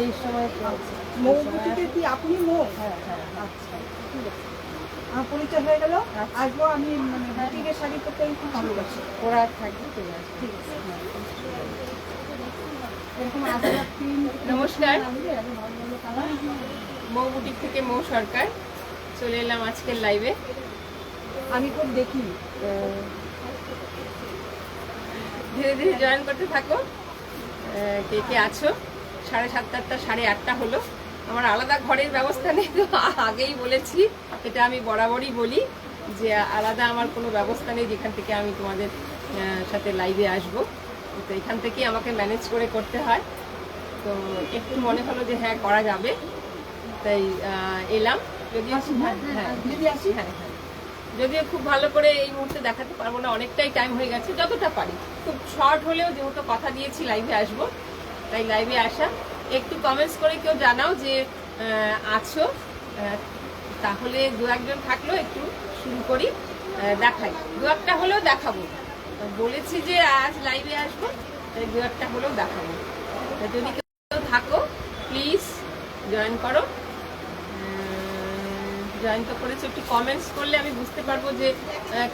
এই সময় চলছে। মৌ বুটিকে কি আপনি মৌ? হ্যাঁ হ্যাঁ। আচ্ছা, ঠিক আছে, আমার পরিচয় হয়ে গেল। আসবো, আমি মানে বুটিকের শাড়ি পরতে আমি খুব ভালোবাসি। ওরা থাকবে, চলে আসবে। ঠিক আছে, এরকম আজরা প্রিন্ট। নমস্কার, ভালো ভালো কালার। মৌ বুটিক থেকে মৌ সরকার চলে এলাম আজকের লাইভে। আমি খুব দেখি, ধীরে ধীরে জয়েন করতে থাকো। কে কে আছো? 7:30, 8:30 হলো। আমার আলাদা ঘরের ব্যবস্থা নেই, তো আগেই বলেছি, এটা আমি বরাবরই বলি যে আলাদা আমার কোনো ব্যবস্থা নেই যেখান থেকে আমি তোমাদের সাথে লাইভে আসবো। তো এখান থেকেই আমাকে ম্যানেজ করে করতে হয়। তো একটু মনে হলো যে হ্যাঁ করা যাবে, তাই এলাম। যদিও হ্যাঁ দিদি আসি। হ্যাঁ হ্যাঁ, যদিও খুব ভালো করে এই মুহূর্তে দেখাতে পারবো না, অনেকটাই টাইম হয়ে গেছে, যতটা পারি খুব শর্ট হলেও, যেহেতু কথা দিয়েছি লাইভে আসবো, তাই লাইভে আসা। একটু কমেন্টস করে কেউ জানাও যে আছো, তাহলে দু একজন থাকলেও একটু শুরু করি, দেখাই, দু একটা হলেও দেখাবো। বলেছি যে আজ লাইভে আসবো, তাই দু একটা হলেও দেখাবো। যদি কেউ থাকো প্লিজ জয়েন করো। জয়েন তো করেছো, একটু কমেন্টস করলে আমি বুঝতে পারবো যে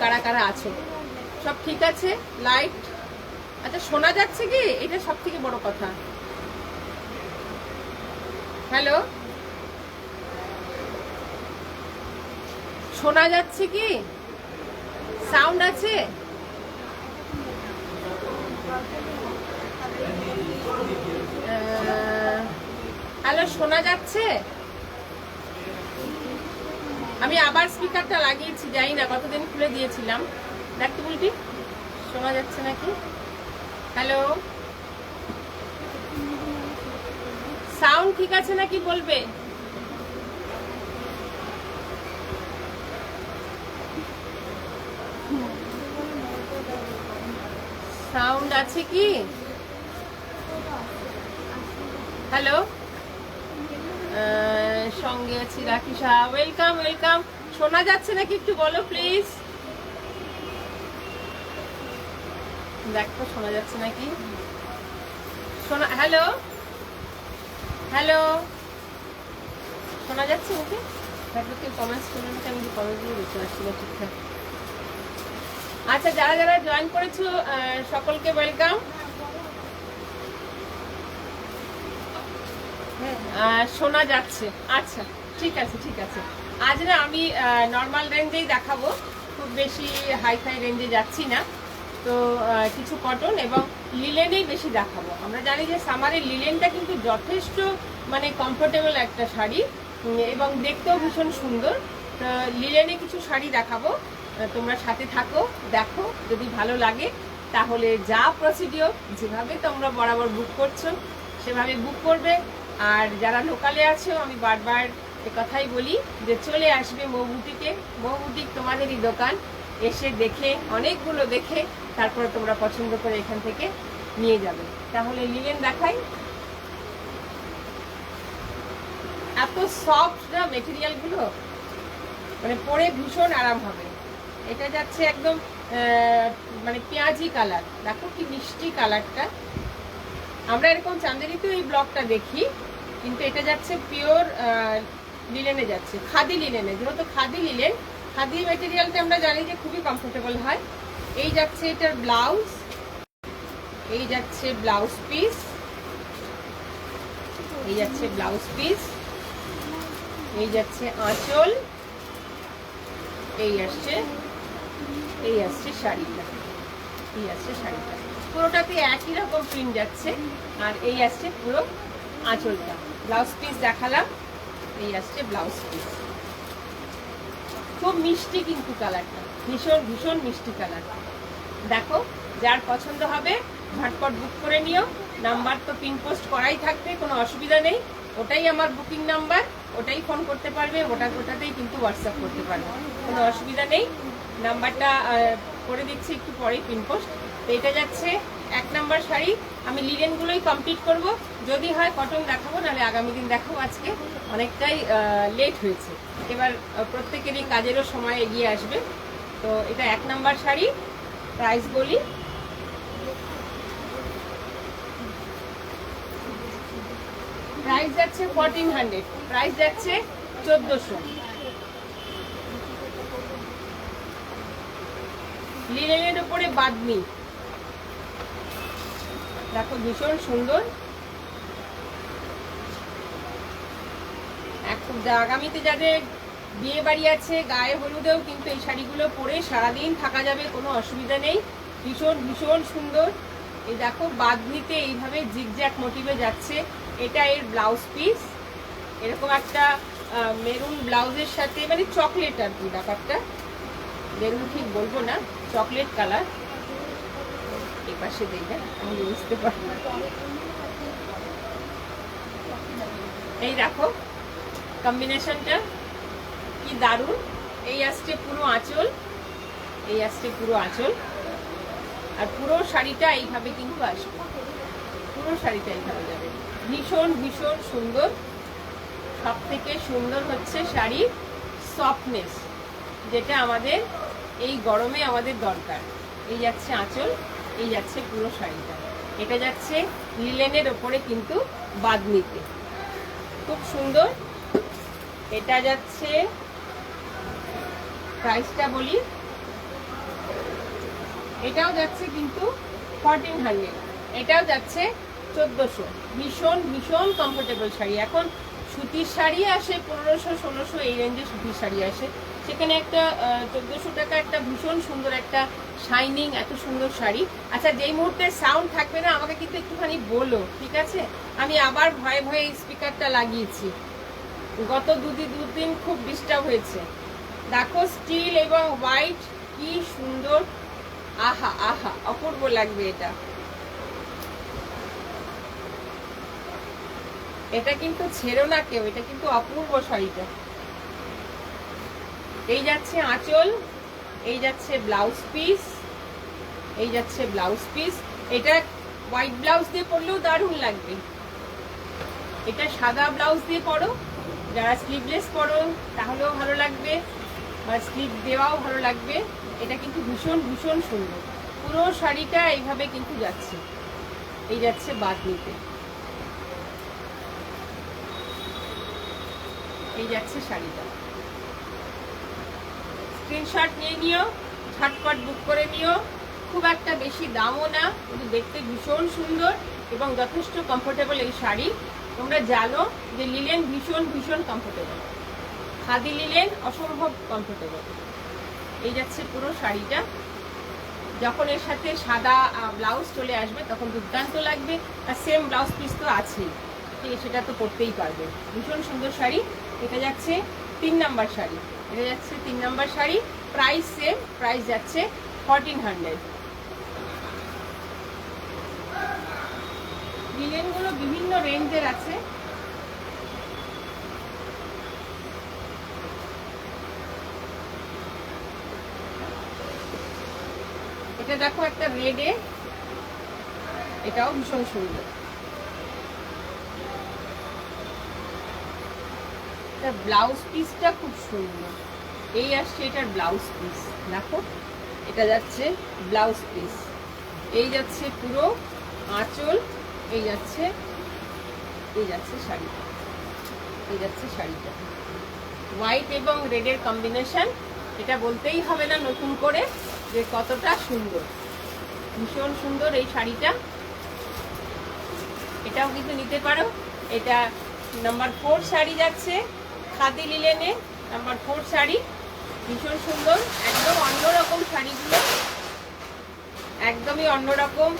কারা কারা আছো। সব ঠিক আছে? লাইট আচ্ছা, শোনা যাচ্ছে কি? এটা সব থেকে বড় কথা। হ্যালো, শোনা যাচ্ছে কি? সাউন্ড আছে? হ্যালো, শোনা যাচ্ছে? আমি আবার স্পিকারটা লাগিয়েছি, জানি না কতদিন খুলে দিয়েছিলাম। দেখতে বলবি শোনা যাচ্ছে নাকি? হ্যালো, সাউন্ড ঠিক আছে নাকি বলবে? সাউন্ড আছে কি? হ্যালো, সঙ্গে আছি রাকিশা, ওয়েলকাম ওয়েলকাম। শোনা যাচ্ছে নাকি একটু বলো প্লিজ। দেখো শোনা যাচ্ছে নাকি? শোনা, হ্যালো হ্যালো, শোনা যাচ্ছে নাকি? দেখো কেউ কমেন্টস করলে নাকি, আমি কমেন্টগুলো দেখতে পাচ্ছি না ঠিকঠাক। আচ্ছা, যারা যারা জয়েন করেছো সকলকে ওয়েলকাম। শোনা যাচ্ছে? আচ্ছা, ঠিক আছে ঠিক আছে। আজ না আমি নর্মাল রেঞ্জেই দেখাবো, খুব বেশি হাইফাই রেঞ্জে যাচ্ছি না। তো কিছু কটন এবং লিলেনেই বেশি দেখাবো। আমরা জানি যে সামারের লিলেনটা কিন্তু যথেষ্ট মানে কমফোর্টেবল একটা শাড়ি, এবং দেখতেও ভীষণ সুন্দর। লিলেনে কিছু শাড়ি দেখাবো, তোমরা সাথে থাকো, দেখো, যদি ভালো লাগে তাহলে যা প্রসিডিওর, যেভাবে তোমরা বরাবর বুক করছো সেভাবে বুক করবে। আর যারা লোকালে আছো, আমি বারবার কথাই বলি যে চলে আসবে মৌ বুটিকে। মৌ বুটিক তোমাদেরই দোকান, এসে দেখে, অনেকগুলো দেখে তারপরে তোমরা পছন্দ করে এখান থেকে নিয়ে যাবে। তাহলে লিলেন দেখাই। এত সফট না মেটেরিয়ালগুলো, মানে পরে ভীষণ আরাম হবে। এটা যাচ্ছে একদম মানে পেঁয়াজি কালার, দেখো কি মিষ্টি কালারটা। আমরা এরকম চান্দেরিতে এই ব্লকটা দেখি, কিন্তু এটা যাচ্ছে পিওর লিলেনে, যাচ্ছে খাদি লিলেনে। যেহেতু খাদি লিলেন, খাদি মেটেরিয়ালটা আমরা জানি যে খুবই কমফোর্টেবল হয়। এই যাচ্ছে এটার ব্লাউজ, এই যাচ্ছে ব্লাউজ পিস, এই যাচ্ছে ব্লাউজ পিস, এই যাচ্ছে আঁচল, এই আসছে শাড়িটা, এই আসছে শাড়িটা। পুরোটাতে একই রকম প্রিন্ট যাচ্ছে। আর এই আসছে পুরো আঁচলটা। ব্লাউজ পিস দেখালাম, এই আসছে ব্লাউজ পিস। খুব মিষ্টি কিন্তু কালারটা, ভীষণ ভীষণ মিষ্টি কালার। দেখো, যার পছন্দ হবে ঝটপট বুক করে নিও। নাম্বার তো পিন পোস্ট করাই থাকবে, কোনো অসুবিধা নেই। ওটাই আমার বুকিং নাম্বার, ওটাই ফোন করতে পারবে, ওটাতেই কিন্তু হোয়াটসঅ্যাপ করতে পারবে, কোনো অসুবিধা নেই। নাম্বারটা করে দিচ্ছি একটু পরেই পিন পোস্ট। তো এটা যাচ্ছে 1 নাম্বার শাড়ি। আমি লিলেনগুলোই কমপ্লিট করব, যদি হয় কটন দেখাবো, নাহলে আগামী দিন দেখাবো। আজকে অনেকটাই লেট হয়েছে, এবার প্রত্যেকেরই কাজেরও সময় এগিয়ে আসবে। তো এটা 1 নাম্বার শাড়ি। প্রাইস বলি, প্রাইস যাচ্ছে 1400, প্রাইস যাচ্ছে 1400। লিনেনের উপরে বাদনি, দেখো ভীষণ সুন্দর। আগামীতে যাদের বিয়ে বাড়ি আছে, গায়ে হলুদেও কিন্তু এই শাড়িগুলো পরে সারাদিন থাকা যাবে, কোনো অসুবিধা নেই। ভীষণ ভীষণ সুন্দর। এই দেখো বাদনিতে এইভাবে জিগজ্যাগ মোটিভে যাচ্ছে। এটা এর ব্লাউজ পিস, এরকম একটা মেরুন ব্লাউজের সাথে, মানে চকলেট আর কি ব্যাপারটা, মেরুন ঠিক বলবো না, চকলেট কালার। এই পাশে দেখবে আমি বুঝতে পারবো। এই দেখো কম্বিনেশনটা কি দারুণ। এই আসছে পুরো আঁচল, এই আসছে পুরো আঁচল, আর পুরো শাড়িটা এইভাবে কিন্তু আসবে, পুরো শাড়িটা এইভাবে যাবে। ভীষণ ভীষণ সুন্দর। সব থেকে সুন্দর হচ্ছে শাড়ির সফটনেস, যেটা আমাদের এই গরমে আমাদের দরকার। এই যাচ্ছে আঁচল, এই যাচ্ছে পুরো শাড়িটা। এটা যাচ্ছে লিলেনের ওপরে কিন্তু বাদনিতে, খুব সুন্দর। এটা যাচ্ছে, প্রাইসটা বলি, এটাও যাচ্ছে কিন্তু 1400, এটাও যাচ্ছে 1400। ভীষণ ভীষণ কমফোর্টেবল শাড়ি। এখন সুতির শাড়ি আসে 1500-1600 এই রেঞ্জে সুতির শাড়ি আসে, সেখানে একটা 1400 টাকা একটা ভীষণ সুন্দর একটা শাইনিং এত সুন্দর শাড়ি। আচ্ছা, যেই মুহূর্তে সাউন্ড থাকবে না আমাকে কিন্তু একটুখানি বলো, ঠিক আছে? আমি আবার ভয়ে ভয়ে স্পিকারটা লাগিয়েছি, গত দুদিন খুব ডিস্টার্ব হয়েছে। দেখো স্টিল এবং হোয়াইট কি সুন্দর, আহা আহা অপূর্ব লাগবে এটা। এটা কিন্তু ছেড়ো না কেউ, এটা কিন্তু অপূর্ব শাড়িটা। এই যাচ্ছে আঁচল, এই যাচ্ছে ব্লাউজ পিস, এই যাচ্ছে ব্লাউজ পিস। এটা হোয়াইট ব্লাউজ দিয়ে পরলেও দারুণ লাগবে, এটা সাদা ব্লাউজ দিয়ে পরো, যারা স্লিভলেস পরো তাহলেও ভালো লাগবে, বা স্লিভ দেওয়াও ভালো লাগবে। এটা কিন্তু ভীষণ ভীষণ সুন্দর। পুরো শাড়িটা এইভাবে কিন্তু যাচ্ছে, এই যাচ্ছে বাদনিতে, এই যাচ্ছে শাড়িটা। স্ক্রিনশট নিয়ে নিও, ঝটপট বুক করে নিও। খুব একটা বেশি দামও না, কিন্তু দেখতে ভীষণ সুন্দর এবং যথেষ্ট কমফোর্টেবল এই শাড়ি। তোমরা জানো যে লিলেন ভীষণ ভীষণ কমফোর্টেবল, খাদি লিলেন অসম্ভব কমফোর্টেবল। এই যাচ্ছে পুরো শাড়িটা। যখন এর সাথে সাদা ব্লাউজ চলে আসবে তখন দুর্দান্ত লাগবে, আর সেম ব্লাউজ পিস তো আছেই, ঠিক সেটা তো পরতেই পারবে। ভীষণ সুন্দর শাড়ি। এটা যাচ্ছে 3 নাম্বার শাড়ি, এটা যাচ্ছে 3 number sari. Price same, price যাচ্ছে 1400। লিলেনগুলো বিভিন্ন রেঞ্জের আছে। এটা দেখো একটা রেডে, এটাও ভীষণ সুন্দর। ব্লাউজ পিসটা খুব সুন্দর। এই আসছে এটার ব্লাউজ পিস, দেখো এটা যাচ্ছে ব্লাউজ পিস, এই যাচ্ছে পুরো আঁচল, এই যাচ্ছে শাড়িটা, এই যাচ্ছে শাড়িটা। হোয়াইট এবং রেডের কম্বিনেশন, এটা বলতেই হবে না নতুন করে যে কতটা সুন্দর, ভীষণ সুন্দর এই শাড়িটা। এটাও কিন্তু নিতে পারো। এটা নাম্বার 4 শাড়ি যাচ্ছে খাদি লিলেনে, নাম্বার 4 শাড়ি, ভীষণ সুন্দর, একদম অন্যরকম শাড়িগুলো, একদমই অন্যরকম।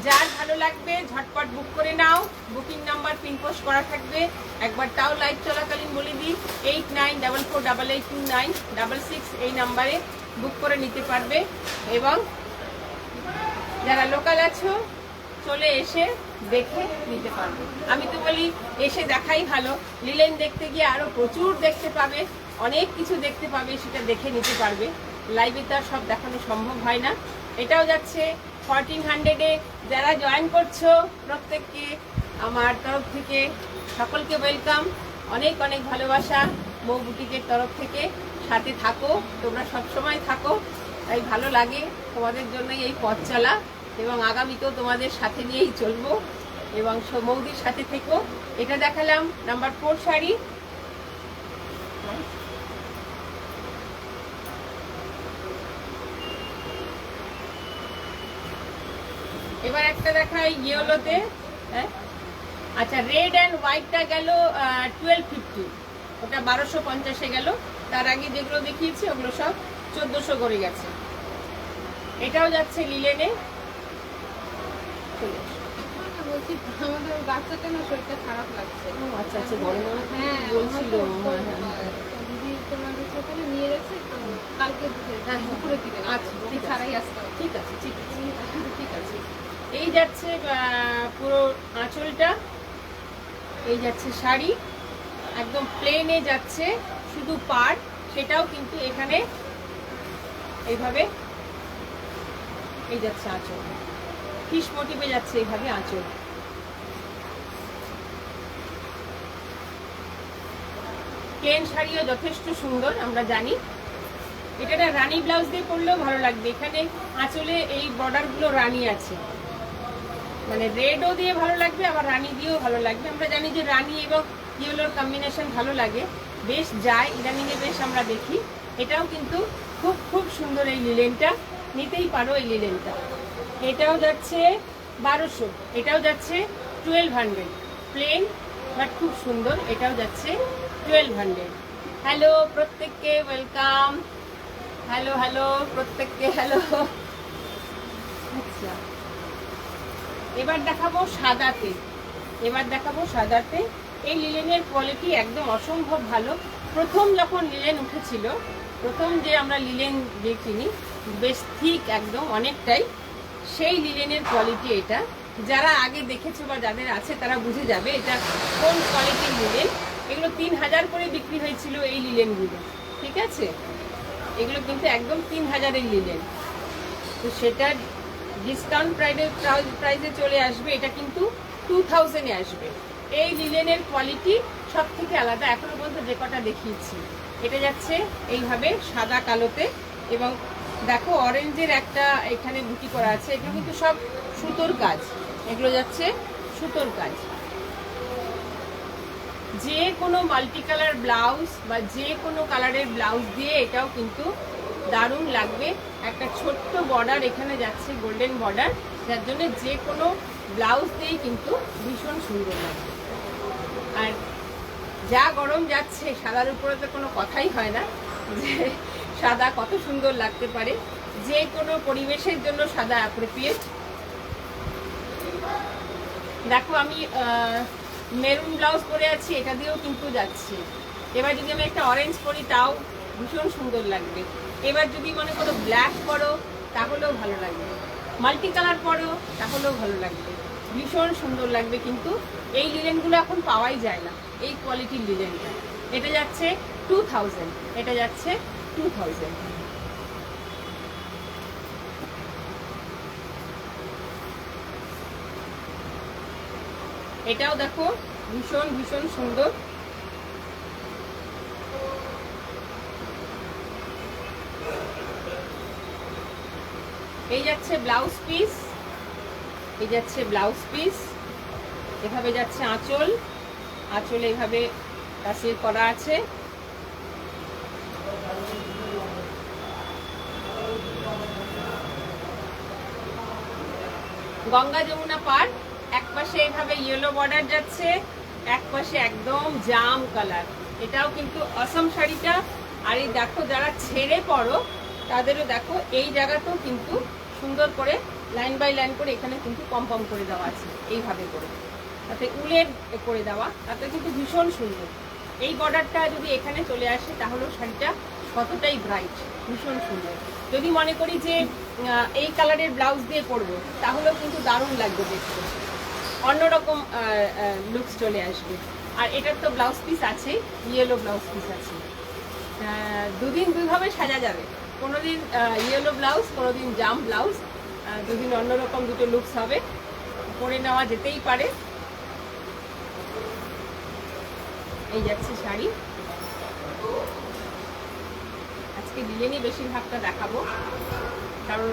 যার ভালো লাগবে ঝটপট বুক করে নাও। বুকিং নাম্বার পিনপোস্ট করা থাকবে, একবার তাও লাইভ চলাকালীন বলে দিই, 8944882966 এই নাম্বারে বুক করে নিতে পারবে। এবং যারা লোকাল আছো চলে এসে দেখে নিতে পারবে। আমি তো বলি এসে দেখাই ভালো, লিলেন দেখতে গিয়ে আরো প্রচুর দেখতে পাবে, অনেক কিছু দেখতে পাবে, সেটা দেখে নিতে পারবে। লাইভে তো আর সব দেখানো সম্ভব হয় না। এটাও যাচ্ছে 1400-এ। যারা জয়েন করছো প্রত্যেককে আমার তরফ থেকে সকলকে ওয়েলকাম, অনেক অনেক ভালোবাসা মৌ বুটিকের তরফ থেকে। সাথে থাকো, তোমরা সবসময় থাকো, তাই ভালো লাগে। তোমাদের জন্যই এই পথ চলা, এবং আগামীতেও তোমাদের সাথে নিয়েই চলবো। এবং মৌদির সাথে থেকো। এটা দেখালাম নাম্বার 4 শাড়ি। এবার একটা দেখাই ইয়েলোতে। হ্যাঁ, আচ্ছা, রেড অ্যান্ড হোয়াইটটা গেল 1250, ওটা 1250-এ গেল। তার আগে যেগুলো দেখিয়েছি ওগুলো সব 1400 করে গেছে। এটাও যাচ্ছে লিলেনে। বলছি আমাদের বাচ্চাটা না শরীরটা খারাপ লাগছে। আচ্ছা আচ্ছা, গরম হ্যাঁ বলছিল। দিদি তোমাদের সাথে নিয়ে গেছে তো কালকে দুপুরে দিকে। আচ্ছা, ঠিক আছে, ছাড়াই আসতে হবে। ঠিক আছে, ঠিক আছে, ঠিক আছে। এই যাচ্ছে পুরো আঁচলটা, এই যাচ্ছে শাড়ি, একদম প্লেনে যাচ্ছে, শুধু পাড়, সেটাও কিন্তু এখানে এইভাবে এই যাচ্ছে আঁচল, ফিশ মোটিভে যাচ্ছে এইভাবে আঁচল। প্লেন শাড়িও যথেষ্ট সুন্দর, আমরা জানি। এটা রানী ব্লাউজ দিয়ে পরলেও ভালো লাগবে। এখানে আঁচলে এই বর্ডার গুলো রানী আছে, মানে রেডও দিয়ে ভালো লাগবে, আবার রানী দিয়েও ভালো লাগবে। আমরা জানি যে রানী এবং ইয়েলোর কম্বিনেশন ভালো লাগে, বেশ যায়, ইদানিং এ বেশ আমরা দেখি। এটাও কিন্তু খুব খুব সুন্দর, এই লিলেনটা নিতেই পারো। এই লিলেনটা এটাও যাচ্ছে 1200, এটাও যাচ্ছে 1200, প্লেন বাট খুব সুন্দর। এটাও যাচ্ছে 1200। হ্যালো প্রত্যেককে, ওয়েলকাম। হ্যালো হ্যালো প্রত্যেককে, হ্যালো। আচ্ছা, এবার দেখাবো সাদাতে। এই লিলেনের কোয়ালিটি একদম অসম্ভব ভালো। প্রথম যখন লিলেন উঠেছিল, প্রথম যে আমরা লিলেন যে কিনি, বেশ ঠিক একদম অনেকটাই, সেই লিলেনের কোয়ালিটি এটা। যারা আগে দেখেছো বা যাদের আছে তারা বুঝে যাবে এটা কোন কোয়ালিটির লিলেন। এগুলো 3000 করে বিক্রি হয়েছিল এই লিলেনগুলো, ঠিক আছে? এগুলো কিন্তু একদম 3000-এর লিলেন। তো সেটা ডিসকাউন্ট প্রাইসে চলে আসবে, এটা কিন্তু 2000-এ আসবে। এই লিলেনের কোয়ালিটি সব থেকে আলাদা, এখনো পর্যন্ত যে কটা দেখিয়েছি। এটা যাচ্ছে এইভাবে সাদা কালোতে, এবং দেখো অরেঞ্জের একটা এখানে বুটি করা আছে। এগুলো কিন্তু সব সুতোর কাজ, এগুলো যাচ্ছে সুতোর কাজ। যে কোনো মাল্টি কালার ব্লাউজ বা যে কোনো কালারের ব্লাউজ দিয়ে এটাও কিন্তু দারুণ লাগবে। একটা ছোট্ট বর্ডার এখানে যাচ্ছে, গোল্ডেন বর্ডার, যার জন্য যে কোনো ব্লাউজ দিয়েই কিন্তু ভীষণ সুন্দর লাগবে। আর যা গরম যাচ্ছে, সাদার উপরে তো কোনো কথাই হয় না যে সাদা কত সুন্দর লাগতে পারে। যে কোনো পরিবেশের জন্য সাদা অ্যাপ্রোপ্রিয়েট। দেখো আমি মেরুন ব্লাউজ পরে আছি, এটা দিয়েও কিন্তু যাচ্ছে। এবার যদি আমি একটা অরেঞ্জ পরি তাও ভীষণ সুন্দর লাগবে। এবার যদি মনে করো ব্ল্যাক পরো তাহলেও ভালো লাগবে, মাল্টি কালার পরো তাহলেও ভালো লাগবে, ভীষণ সুন্দর লাগবে। কিন্তু এই লিলেনগুলো এখন পাওয়াই যায় না, এই কোয়ালিটির লিলেনটা। এটা যাচ্ছে 2000, এটা যাচ্ছে 2000। এটাও দেখো ভীষণ ভীষণ সুন্দর। এই যাচ্ছে ব্লাউজ পিস, এই যাচ্ছে ব্লাউজ পিস, এভাবে যাচ্ছে আঁচল, আঁচলে এভাবে টাসেল করা আছে। গঙ্গা যমুনা পার, এক পাশে এইভাবে ইয়েলো বর্ডার যাচ্ছে, এক পাশে একদম জাম কালার। এটাও কিন্তু অসম শাড়িটা। আর এই দেখো যারা ছেড়ে পড়ো তাদেরও দেখো এই জায়গাতেও কিন্তু সুন্দর করে লাইন বাই লাইন করে এখানে কিন্তু পম পম করে দেওয়া আছে, এইভাবে করে, তাতে উলের করে দেওয়া, তাতে কিন্তু ভীষণ সুন্দর। এই বর্ডারটা যদি এখানে চলে আসে তাহলেও শাড়িটা কতটাই ব্রাইট, ভীষণ সুন্দর। যদি মনে করি যে এই কালারের ব্লাউজ দিয়ে পরবো তাহলেও কিন্তু দারুণ লাগবে দেখতে, অন্যরকম লুকস চলে আসবে। আর এটার তো ব্লাউজ পিস আছে, ইয়েলো ব্লাউজ পিস আছে। দুদিন দুইভাবে সাজা যাবে, কোনোদিন ইয়েলো ব্লাউজ, কোনোদিন জাম ব্লাউজ, দুদিন অন্যরকম দুটো লুকস হবে, পরে নেওয়া যেতেই পারে। এই যাচ্ছে শাড়ি, আজকে লিলেনই বেশিরভাগটা দেখাবো, কারণ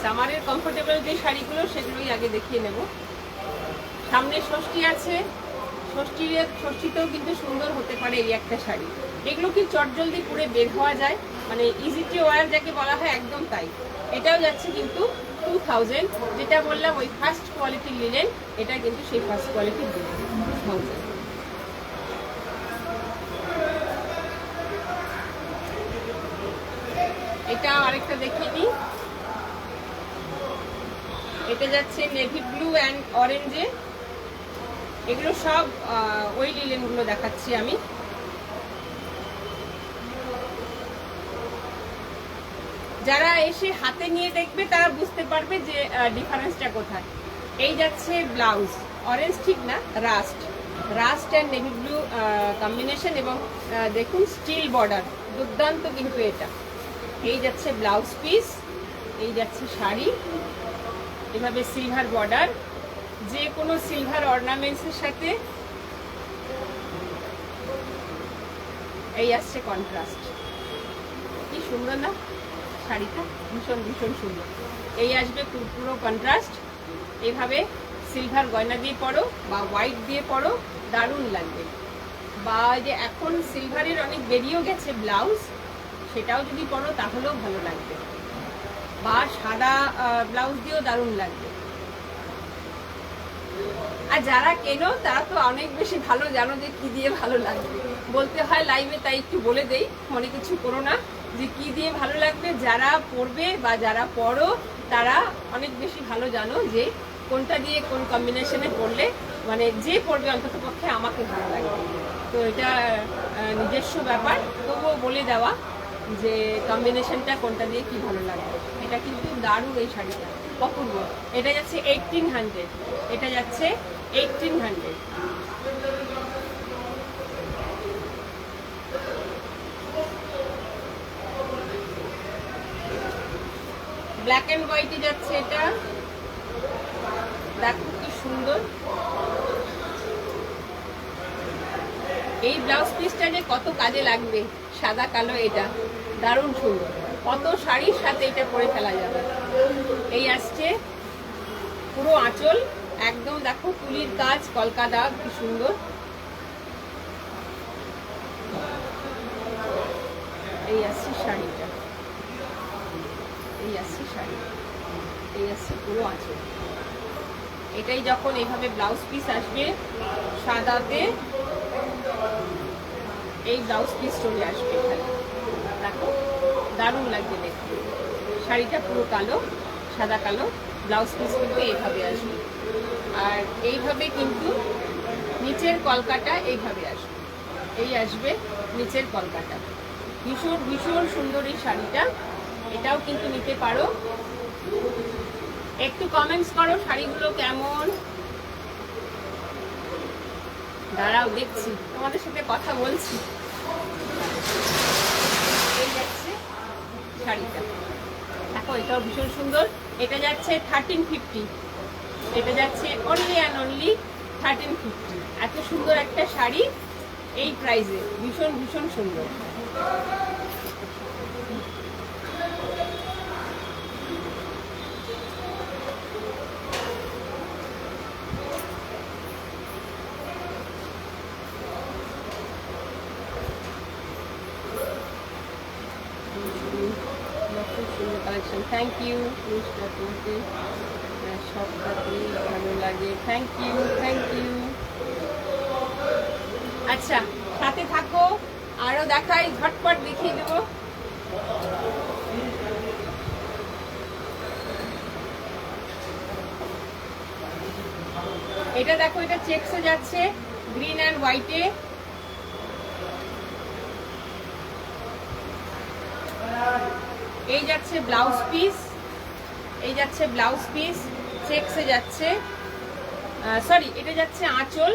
সামারের কমফোর্টেবল যে শাড়িগুলো সেগুলোই আগে দেখিয়ে নেব। সামনে ষষ্ঠী আছে, ষষ্ঠীতেও কিন্তু সুন্দর হতে পারে এই একটা শাড়ি। এগুলো কি চটজলদি পরে বের হওয়া যায়, মানে ইজি টু ওয়্যার যাকে বলা হয়, একদম তাই। এটাও যাচ্ছে কিন্তু 2000, যেটা বললাম ওই ফার্স্ট কোয়ালিটির লিনেন, এটা কিন্তু সেই ফার্স্ট কোয়ালিটির লিনেন 2000। এটা আরেকটা দেখিয়ে দিই, এটা যাচ্ছে নেভি ব্লু অ্যান্ড অরেঞ্জে। এগুলো সব ওই লিলেনগুলো দেখাচ্ছি আমি। যারা এসে হাতে নিয়ে দেখবে তারা বুঝতে পারবে যে ডিফারেন্সটা কোথায়। এই যাচ্ছে ব্লাউজ, অরেঞ্জ ঠিক না, rust and navy blue combination, এবং দেখুন স্টিল বর্ডার, দুর্দান্ত কিন্তু এটা। এই যাচ্ছে ব্লাউজ পিস, এই যাচ্ছে শাড়ি, এভাবে সিলভার বর্ডার, যে কোনো সিলভার অর্নামেন্টসের সাথে এই আসছে কন্ট্রাস্ট। কি সুন্দর না শাড়িটা, ভীষণ ভীষণ সুন্দর। এই আসবে পুরো কন্ট্রাস্ট, এইভাবে সিলভার গয়না দিয়ে পরো বা হোয়াইট দিয়ে পরো, দারুণ লাগবে। বা যে এখন সিলভারের অনেক বেরিয়েও গেছে ব্লাউজ, সেটাও যদি পরো তাহলেও ভালো লাগবে, বা সাদা ব্লাউজ দিয়েও দারুণ লাগবে। আর যারা কেনো তারা তো অনেক বেশি ভালো জানো যে কি দিয়ে ভালো লাগবে, বলতে হয় লাইভে, তাই একটু বলে দেই, মনে কিছু করো না, যে কি দিয়ে ভালো লাগবে। যারা পরবে বা যারা পরো তারা অনেক বেশি ভালো জানো যে কোনটা দিয়ে কোন কম্বিনেশনে পরলে, মানে যে পরবে অন্তত পক্ষে আমাকে ভালো লাগবে। তো এটা নিজস্ব ব্যাপার, তবুও বলে দেওয়া যে কম্বিনেশনটা কোনটা দিয়ে কি ভালো লাগবে। এটা কিন্তু দারুণ এই শাড়িটা, অপূর্ব। এটা যাচ্ছে 1800, এটা যাচ্ছে 1800। ব্ল্যাক অ্যান্ড হোয়াইটে যাচ্ছে এটা, দেখো কি সুন্দর। এই ব্লাউজ পিসটা যে কত কাজে লাগবে, সাদা কালো, এটা দারুণ সুন্দর, কত শাড়ির সাথে এটা পরে ফেলা যাবে। এই আসছে পুরো আঁচল, একদম দেখো তুলির কাজ, কলকাতা, কি সুন্দর। এই আসছে শাড়িটা, এই আসছে শাড়ি, এই আসছে পুরো আঁচল। এটাই যখন এইভাবে ব্লাউজ পিস আসবে সাদাতে, এই ব্লাউজ পিস চলে আসবে এখানে, দেখো দারুণ লাগবে দেখতে। শাড়িটা পুরো কালো, সাদা কালো, ব্লাউজ পিস কিন্তু এইভাবে আসবে। আর এইভাবে কিন্তু নিচের কলকাটা এইভাবে আসবে, এই আসবে নিচের কলকাটা। ভীষণ ভীষণ সুন্দর এই শাড়িটা, এটাও কিন্তু নিতে পারো। একটু কমেন্টস করো শাড়িগুলো কেমন। দাঁড়াও দেখছি, তোমাদের সাথে কথা বলছি। এই যাচ্ছে শাড়িটা, দেখো এটাও ভীষণ সুন্দর। এটা যাচ্ছে 1350, এটা যাচ্ছে অনলি অ্যান্ড অনলি 1350। এত সুন্দর একটা শাড়ি এই প্রাইসে, ভীষণ ভীষণ সুন্দর। Collection, thank you. তোমাকে সবটাতে ভালো লাগে, থ্যাংক ইউ, থ্যাংক ইউ। আচ্ছা, সাথে থাকো, আরো দেখাই, ঝটপট দেখিয়ে দেবো। এটা দেখো, এটা চেকসে যাচ্ছে, গ্রিন অ্যান্ড হোয়াইটে। এই যাচ্ছে ব্লাউজ পিস, এই যাচ্ছে ব্লাউজ পিস, চেকসে যাচ্ছে, সরি এটা যাচ্ছে আঁচল,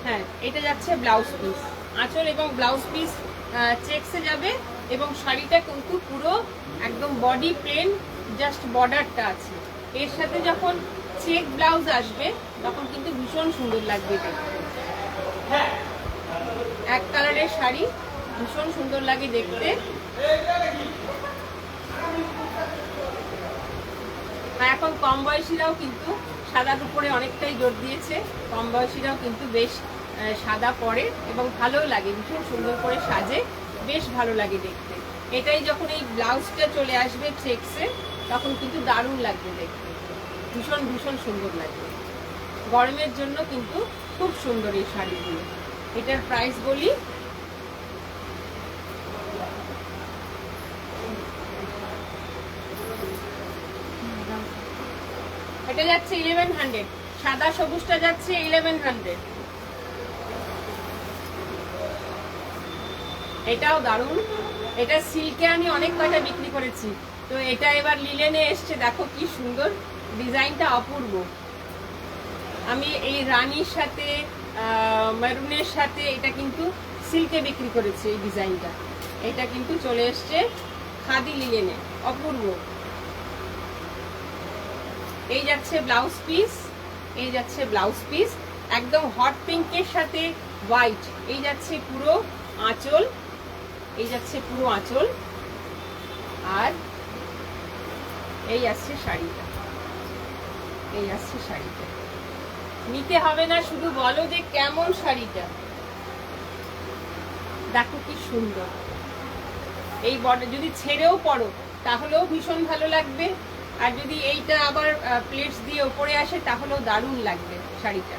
হ্যাঁ এটা যাচ্ছে ব্লাউজ পিস, আঁচল এবং ব্লাউজ পিস চেকসে যাবে। এবং শাড়িটা কিন্তু পুরো একদম বডি প্লেন, জাস্ট বর্ডারটা আছে। এর সাথে যখন চেক ব্লাউজ আসবে তখন কিন্তু ভীষণ সুন্দর লাগবে দেখতে। এক কালারের শাড়ি, ভীষণ সুন্দর লাগে দেখতে। আর এখন কম বয়সীরাও কিন্তু সাদার উপরে অনেকটাই জোর দিয়েছে, কম বয়সীরাও কিন্তু বেশ সাদা পরে এবং ভালোও লাগে, ভীষণ সুন্দর করে সাজে, বেশ ভালো লাগে দেখতে। এটাই যখন এই ব্লাউজটা চলে আসবে চেক্সে তখন কিন্তু দারুণ লাগবে দেখতে, ভীষণ ভীষণ সুন্দর লাগবে। গরমের জন্য কিন্তু খুব সুন্দর এই শাড়িগুলো। এটার প্রাইস বলি, এটা যাচ্ছে 1100, সাদা সবুজটা যাচ্ছে 1100। এটাও দারুণ, এটা সিল্কে আমি অনেক কয়টা বিক্রি করেছি, তো এটা এবার লিলেনে এসছে, দেখো কি সুন্দর ডিজাইনটা, অপূর্ব। আমি এই রানীর সাথে মেরুনের সাথে এটা কিন্তু সিল্কে বিক্রি করেছি এই ডিজাইনটা, এটা কিন্তু চলে এসছে খাদি লিলেনে, অপূর্ব। এই যাচ্ছে ব্লাউজ পিস, এই যাচ্ছে ব্লাউজ পিস একদম হট পিঙ্কের সাথে হোয়াইট। এই যাচ্ছে পুরো আঁচল, এই যাচ্ছে পুরো আঁচল, আর এই আসছে শাড়িটা, এই আসছে শাড়িটা। নিতে হবে না, শুধু বলো যে কেমন শাড়িটা, দেখো কি সুন্দর। এই বর্ডার যদি ছেড়েও পড়ো তাহলেও ভীষণ ভালো লাগবে, আর যদি এইটা আবার প্লেটস দিয়ে উপরে আসে তাহলেও দারুণ লাগবে শাড়িটা।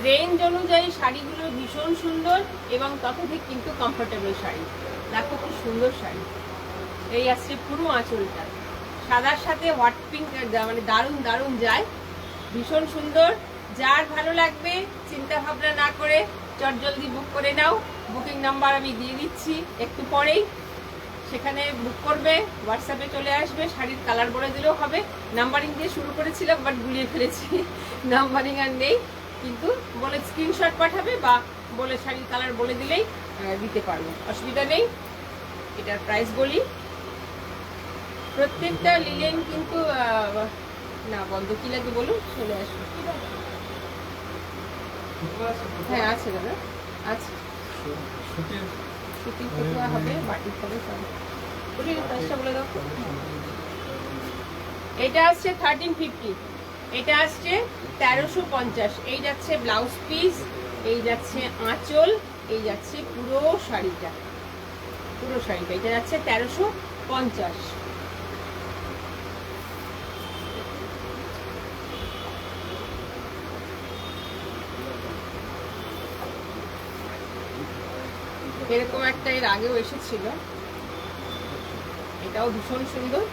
রেঞ্জ অনুযায়ী শাড়িগুলো ভীষণ সুন্দর এবং ততধিক কিন্তু কমফোর্টেবল শাড়ি। দেখো কি সুন্দর শাড়ি। এই আসছে পুরো আঁচলটা, সাদার সাথে হট পিঙ্ক, মানে দারুণ দারুণ যায়, ভীষণ সুন্দর। যার ভালো লাগবে চিন্তা ভাবনা না করে চটজলদি বুক করে নাও। বুকিং নাম্বার আমি দিয়ে দিচ্ছি একটু পরেই, সেখানে বুক করবে, হোয়াটসঅ্যাপে চলে আসবে, শাড়ির কালার বলে দিলেও হবে। নাম্বারিং দিয়ে শুরু করেছিলাম বাট গুলিয়ে ফেলেছি, নাম্বারিং আর নেই, কিন্তু বলে স্ক্রিনশট পাঠাবে বা বলে শাড়ির কালার বলে দিলেই দিতে পারবো, অসুবিধা নেই। এটার প্রাইস বলি, প্রত্যেকটা লিলেন কিন্তু না বন্ধ, কি লাগে বলুন, চলে আসবে। হ্যাঁ আছে দাদা, আছে, সুতির ফতুয়া হবে, বাটিক হবে, সব বলি। প্রাইসটা বলে দাও। এটা আসছে 1350, এটা আসছে 1350। এই যাচ্ছে ব্লাউজ পিস, এই যাচ্ছে আঁচল, এই যাচ্ছে পুরো শাড়িটা, পুরো শাড়িটা। এটা যাচ্ছে 1350। এরকম একটা এর আগেও এসেছিল, এটাও ভীষণ সুন্দর।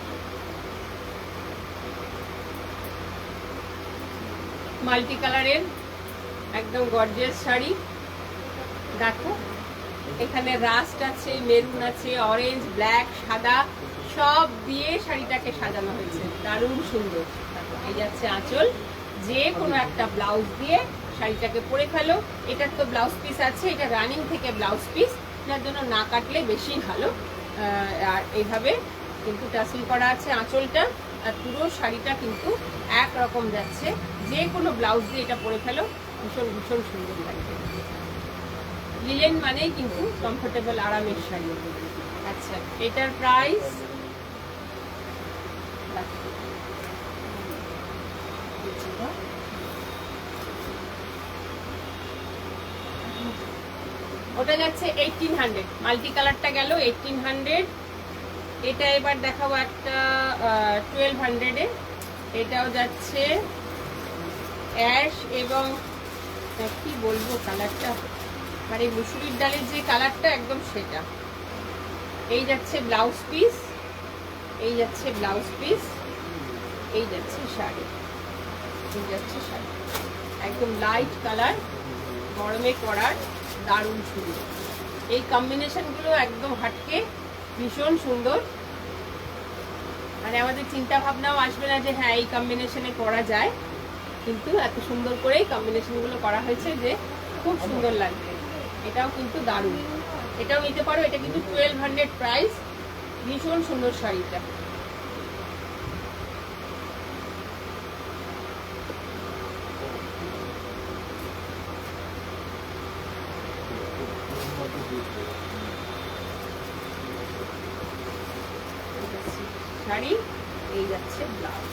মাল্টি কালারের একদম গর্জিয়াস শাড়ি। দেখো এখানে রাস্ট আছে, মেরুন আছে, অরেঞ্জ, ব্ল্যাক, সাদা সব দিয়ে শাড়িটাকে সাজানো হয়েছে, দারুণ সুন্দর। দেখো এই যাচ্ছে আঁচল, যে কোনো একটা ব্লাউজ দিয়ে শাড়িটাকে পরে ফেলো। এটার তো ব্লাউজ পিস আছে, এটা রানিং থেকে ব্লাউজ পিস, যার জন্য না কাটলে বেশি ভালো। আর এইভাবে কিন্তু টাসেল করা আছে আঁচলটা, আর পুরো শাড়িটা কিন্তু একরকম যাচ্ছে। যে কোনো ব্লাউজ দিয়ে এটা পরে ফেলো, ভীষণ ভীষণ সুন্দর লাগবে। লিলেন মানেই কিন্তু কমফোর্টেবল আরামের শাড়ি। আচ্ছা, এটার প্রাইস ওটা যাচ্ছে 1800, মাল্টি কালারটা গেল 1800। এটা এবার দেখাবো একটা 1200-এ, এটাও যাচ্ছে অ্যাশ এবং কি বলবো কালারটা, মানে মুসুরির ডালের যে কালারটা একদম সেটা। এই যাচ্ছে ব্লাউজ পিস, এই যাচ্ছে ব্লাউজ পিস, এই যাচ্ছে শাড়ি, এই যাচ্ছে শাড়ি, একদম লাইট কালার, গরমে পরার দারুণ সুন্দর। এই কম্বিনেশনগুলো একদম হাটকে ভীষণ সুন্দর, মানে আমাদের চিন্তা ভাবনাও আসবে না যে হ্যাঁ এই কম্বিনেশনে করা যায়, কিন্তু এত সুন্দর করেই কম্বিনেশনগুলো করা হয়েছে যে খুব সুন্দর লাগবে। এটাও কিন্তু দারুণ, এটাও নিতে পারো। এটা কিন্তু 1200 প্রাইস, ভীষণ সুন্দর শাড়িটা। শাড়ি, এই যাচ্ছে ব্লাউজ,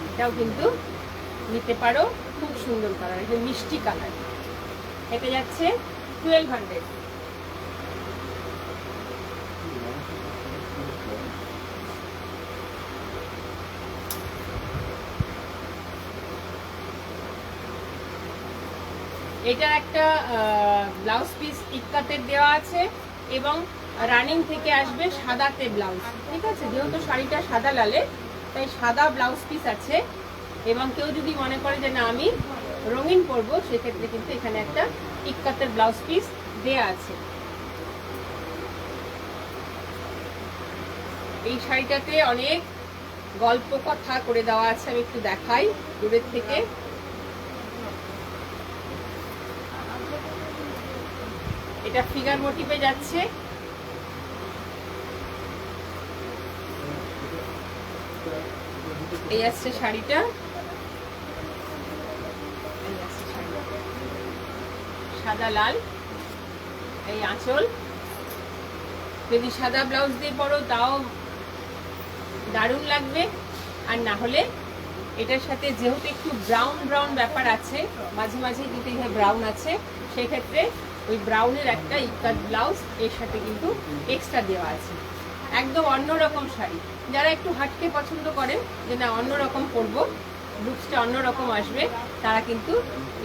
এটাও কিন্তু নিতে পারো, খুব সুন্দর কালার, এটা মিষ্টি কালার। এটা যাচ্ছে 1200। এটার একটা ব্লাউজ পিস ইক্কাতের দেওয়া আছে এবং রানিং থেকে আসবে সাদাতে ব্লাউজ, ঠিক আছে? যেহেতু শাড়িটা সাদা লালে, তাই সাদা ব্লাউজ পিস আছে। এবং কেউ যদি মনে করে যে না আমি রঙিন পরবো, সেক্ষেত্রে কিন্তু এখানে একটা ইক্কাতের ব্লাউজ পিস দেয়া আছে। এই শাড়িটাতে অনেক গল্প কথা করে দেওয়া আছে, আমি একটু দেখাই দূরের থেকে। এটা ফিগার মোটিভে যাচ্ছে, এই আসছে শাড়িটা, সাদা লাল, এই আঁচল। যদি সাদা ব্লাউজ দিয়ে পরো তাও দারুণ লাগবে, আর না হলে এটার সাথে যেহেতু একটু ব্রাউন ব্রাউন ব্যাপার আছে, মাঝে মাঝে কিন্তু এখানে ব্রাউন আছে, সেক্ষেত্রে ওই ব্রাউনের একটা ইক্কাত ব্লাউজ এর সাথে কিন্তু এক্সট্রা দেওয়া আছে। একদম অন্যরকম শাড়ি, যারা একটু হাটকে পছন্দ করেন যে না অন্যরকম পরবো, লুকসটা অন্যরকম আসবে, তারা কিন্তু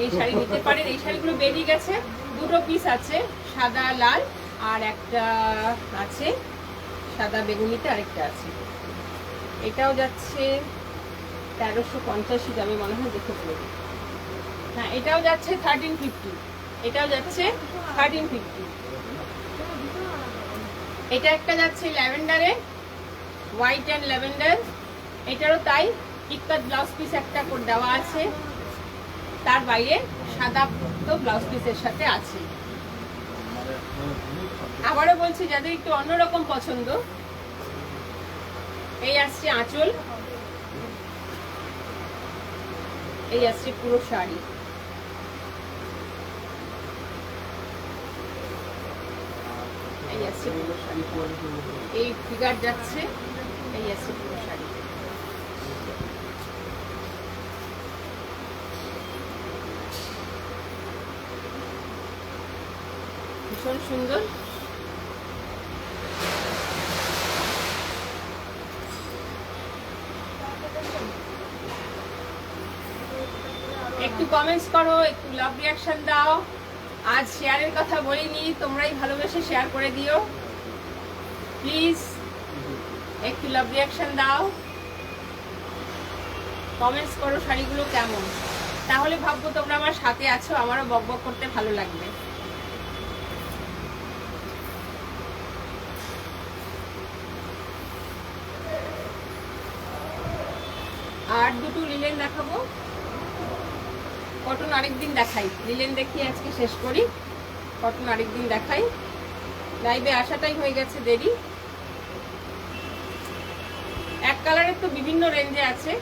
এই শাড়ি নিতে পারেন। এই শাড়িগুলো বেরিয়ে গেছে, দুটো পিস আছে, সাদা লাল আর একটা আছে সাদা বেগুনিতে, আরেকটা আছে। এটাও যাচ্ছে 1350 দামে মনে হয়, দেখে পড়বে। হ্যাঁ, এটাও যাচ্ছে 1350, এটাও যাচ্ছে 1350। এটা একটা যাচ্ছে ল্যাভেন্ডারে, হোয়াইট অ্যান্ড ল্যাভেন্ডার, এটারও তাই ইক্কাত ব্লাউজ পিস একটা করে দেওয়া আছে, তার বাইরে সাদা তো ব্লাউজ পিসের সাথে আছে। আবারও বলছি, যাদের একটু অন্যরকম পছন্দ, এই আসছে আঁচল, এই আসছে পুরো শাড়ি। এই আসছে পুরো শাড়ি, এই ফিগার যাচ্ছে, এই আসছে পুরো শাড়ি। ভীষণ সুন্দর। একটু কমেন্টস করো, একটু লাভ রিয়াকশন দাও। আজ শেয়ারের কথা বলিনি, তোমরাই ভালোবেসে শেয়ার করে দিও প্লিজ। একটু লাভ রিয়াকশন দাও, কমেন্টস করো শাড়িগুলো কেমন, তাহলে ভাববো তোমরা আমার সাথে আছো, আমারও বকবক করতে ভালো লাগবে। আর দুটো লিলেন দেখাবো, কটন আরেকদিন দেখাই, লিলেন দেখিয়ে আজকে শেষ করি, কটন আরেকদিন দেখাই। লাইভে আসাটাই হয়ে গেছে দেরি। এক কালারের তো বিভিন্ন রেঞ্জে আছে,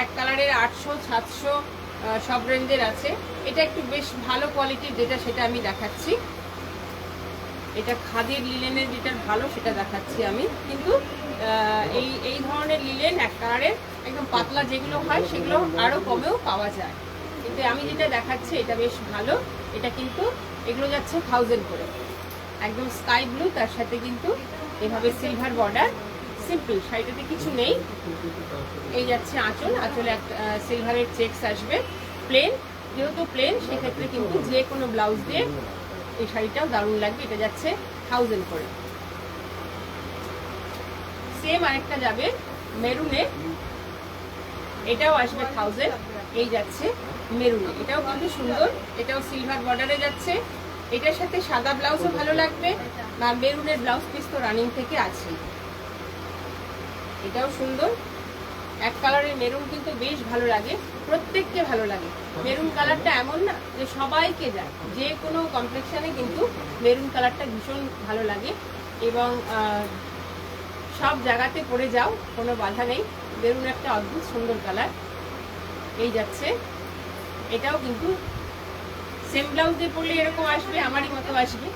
এক কালারের 800 700 সব রেঞ্জের আছে। এটা একটু বেশ ভালো কোয়ালিটির যেটা, সেটা আমি দেখাচ্ছি। এটা খাদির লিলেনের যেটা ভালো সেটা দেখাচ্ছি আমি, কিন্তু এই ধরনের লিলেন এক কালারের একদম পাতলা যেগুলো হয় সেগুলো আরো কমেও পাওয়া যায়, কিন্তু আমি যেটা দেখাচ্ছি এটা বেশ ভালো। এটা কিন্তু এগুলো যাচ্ছে 1000 করে, একদম স্কাই ব্লু, তার সাথে কিন্তু এভাবে সিলভার বর্ডার, সিম্পল, শাড়িটাতে কিছু নেই। এই যাচ্ছে আঁচল, আঁচলে একটা সিলভারের চেকস আসবে, প্লেন, যেহেতু প্লেন সেক্ষেত্রে কিন্তু যে কোনো ব্লাউজ দিয়ে এই শাড়িটাও দারুণ লাগবে। এটা যাচ্ছে 1000 করে। সেম আরেকটা যাবে মেরুনে, এটাও আসবে 1000। এই যাচ্ছে মেরুনে, এটাও কিন্তু সুন্দর, এটাও সিলভার বর্ডারে যাচ্ছে। এটার সাথে সাদা ব্লাউজও ভালো লাগবে, বা মেরুনের ব্লাউজ পিস তো রানিং থেকে আছে। এটাও সুন্দর, এক কালারের মেরুন কিন্তু বেশ ভালো লাগে, প্রত্যেককে ভালো লাগে। মেরুন কালারটা এমন না যে সবাইকে যায়, যে কোনো কমপ্লেক্সনে কিন্তু মেরুন কালারটা ভীষণ ভালো লাগে, এবং সব জায়গাতে পরে যাও, কোনো বাধা নেই। মেরুন একটা অদ্ভুত সুন্দর কালার। এই যাচ্ছে, এটাও কিন্তু সেম ব্লাউজ দিয়ে পরলে এরকম আসবে, আমারই মতো আসবে,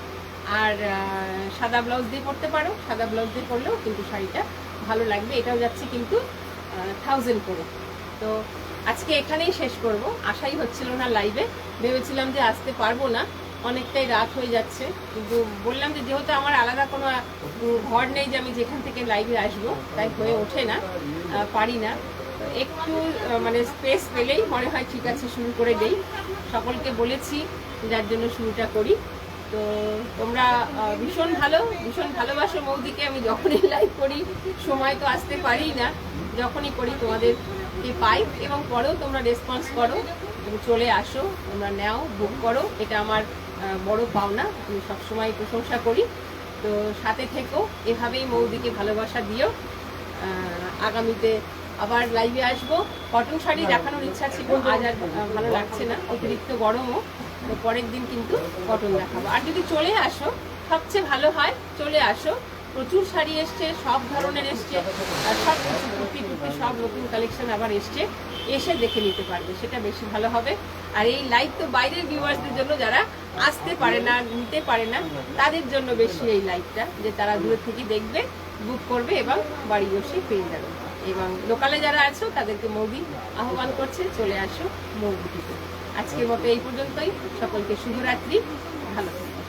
আর সাদা ব্লাউজ দিয়ে পরতে পারো, সাদা ব্লাউজ দিয়ে পরলেও কিন্তু শাড়িটা ভালো লাগবে। এটাও যাচ্ছে কিন্তু 1000 করে। তো আজকে এখানেই শেষ করব, আশাই হচ্ছিল না লাইভে, ভেবেছিলাম যে আসতে পারবো না, অনেকটাই রাত হয়ে যাচ্ছে, কিন্তু বললাম যে যেহেতু আমার আলাদা কোনো ঘর নেই যে আমি যেখান থেকে লাইভে আসবো, তাই হয়ে ওঠে না, পারি না। তো একটু মানে স্পেস পেলেই মনে হয় ঠিক আছে শুরু করে দেই, সকলকে বলেছি যার জন্য শুরুটা করি। তো তোমরা ভীষণ ভালোবাসো মৌদিকে, আমি যখনই লাইভ করি, সময় তো আসতে পারি না, যখনই করি তোমাদেরকে পাই এবং পরেও তোমরা রেসপন্স করো, তুমি চলে আসো, তোমরা নাও, বুক করো, এটা আমার বড় পাওনা, আমি সবসময় প্রশংসা করি। তো সাথে থেকো, এভাবেই মৌদিকে ভালোবাসা দিও। আগামীতে আবার লাইভে আসবো। কটন শাড়ি দেখানোর ইচ্ছা ছিল, আজ আর ভালো লাগছে না, অতিরিক্ত গরমও, তো পরের দিন কিন্তু কটন দেখাবো। আর যদি চলে আসো সবচেয়ে ভালো হয়, চলে আসো, প্রচুর শাড়ি এসছে, সব ধরনের এসছে, আর সব কিছু কুর্তি সব নতুন কালেকশন আবার এসছে, এসে দেখে নিতে পারবে, সেটা বেশি ভালো হবে। আর এই লাইভ তো বাইরের ভিউয়ার্সদের জন্য, যারা আসতে পারে না, নিতে পারে না, তাদের জন্য বেশি এই লাইভটা, যে তারা দূরে থেকে দেখবে, বুক করবে এবং বাড়ি বসে পেয়ে যাবে। এবং লোকালে যারা আছো তাদেরকে মৌদি আহ্বান করছে, চলে আসো মৌদিতে। আজকের মতো এই পর্যন্তই, সকলকে শুভরাত্রি, ভালো থাকবে।